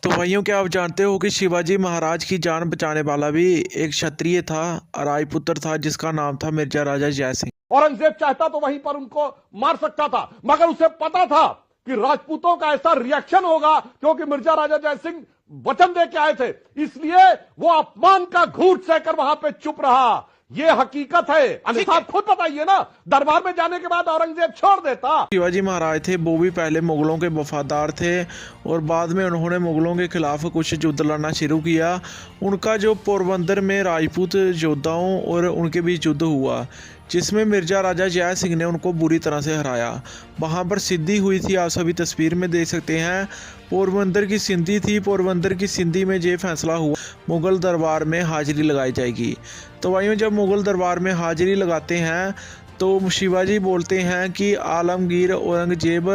तो भाइयों, क्या आप जानते हो कि शिवाजी महाराज की जान बचाने वाला भी एक क्षत्रिय था, राजपुत्र था, जिसका नाम था मिर्जा राजा जय सिंह। औरंगजेब चाहता तो वहीं पर उनको मार सकता था, मगर उसे पता था कि राजपूतों का ऐसा रिएक्शन होगा, क्योंकि मिर्जा राजा जय सिंह वचन दे के आए थे। इसलिए वो अपमान का घूंट सहकर वहां पे चुप रहा। ये हकीकत है। अन्यथा आप खुद बताइए ना, दरबार में जाने के बाद औरंगजेब छोड़ देता। शिवाजी महाराज थे वो भी पहले मुगलों के वफादार थे और बाद में उन्होंने मुगलों के खिलाफ कुछ युद्ध लड़ना शुरू किया। उनका जो पोरबंदर में राजपूत योद्धाओं और उनके बीच युद्ध हुआ, जिसमें मिर्जा राजा जय सिंह ने उनको बुरी तरह से हराया। वहाँ पर सिद्धि हुई थी, आप सभी तस्वीर में देख सकते हैं। पोरबंदर की सिंधी थी। पोरबंदर की सिंधी में ये फैसला हुआ मुग़ल दरबार में हाजिरी लगाई जाएगी। तो भाइयों, जब मुग़ल दरबार में हाजिरी लगाते हैं तो शिवाजी बोलते हैं कि आलमगीर औरंगजेब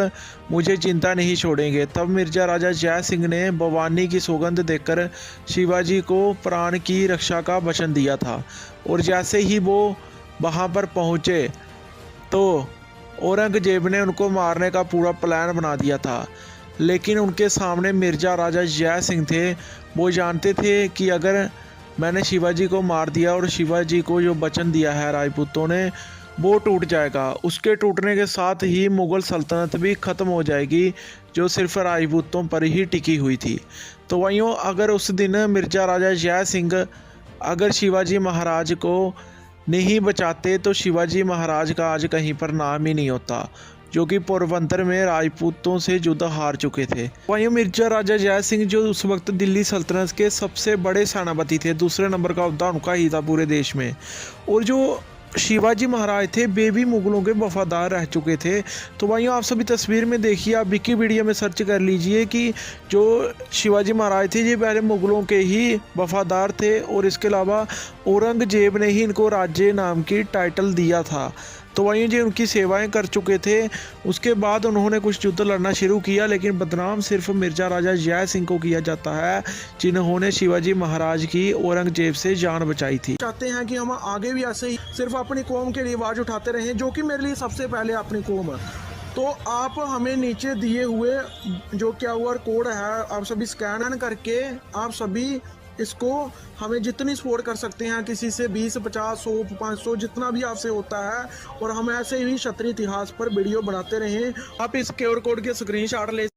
मुझे चिंता नहीं छोड़ेंगे। तब मिर्जा राजा जय सिंह ने भवानी की सौगंध देकर शिवाजी को प्राण की रक्षा का वचन दिया था। और जैसे ही वो वहाँ पर पहुँचे तो औरंगजेब ने उनको मारने का पूरा प्लान बना दिया था। लेकिन उनके सामने मिर्जा राजा जय सिंह थे। वो जानते थे कि अगर मैंने शिवाजी को मार दिया और शिवाजी को जो वचन दिया है राजपूतों ने, वो टूट जाएगा। उसके टूटने के साथ ही मुग़ल सल्तनत भी ख़त्म हो जाएगी, जो सिर्फ राजपूतों पर ही टिकी हुई थी। तो वहीं अगर उस दिन मिर्जा राजा जय सिंह अगर शिवाजी महाराज को नहीं बचाते तो शिवाजी महाराज का आज कहीं पर नाम ही नहीं होता, जो कि पोरबंदर में राजपूतों से युद्ध हार चुके थे। वहीं मिर्जा राजा जय सिंह जो उस वक्त दिल्ली सल्तनत के सबसे बड़े सेनापति थे, दूसरे नंबर का ओहदा उनका ही था पूरे देश में। और जो शिवाजी महाराज थे वे भी मुगलों के वफादार रह चुके थे। तो भाइयों, आप सभी तस्वीर में देखिए, आप विकिपीडिया में सर्च कर लीजिए कि जो शिवाजी महाराज थे ये पहले मुगलों के ही वफादार थे और इसके अलावा औरंगजेब ने ही इनको राज्य नाम की टाइटल दिया था। तो वहीं जो उनकी सेवाएं कर चुके थे, उसके बाद उन्होंने कुछ युद्ध लड़ना शुरू किया, लेकिन बदनाम सिर्फ मिर्जा राजा जय सिंह को किया जाता है, जिन्होंने शिवाजी महाराज की औरंगजेब से जान बचाई थी। चाहते हैं कि हम आगे भी ऐसे ही सिर्फ अपनी कौम के लिए आवाज़ उठाते रहें, जो कि मेरे लिए सबसे पहले अपनी कौम है। तो आप हमें नीचे दिए हुए जो QR कोड है, आप सभी स्कैन करके आप सभी इसको हमें जितनी सपोर्ट कर सकते हैं, किसी से 20, 50, 100, 500 जितना भी आपसे होता है, और हम ऐसे ही क्षत्रिय इतिहास पर वीडियो बनाते रहें। आप इस QR कोड के स्क्रीनशॉट ले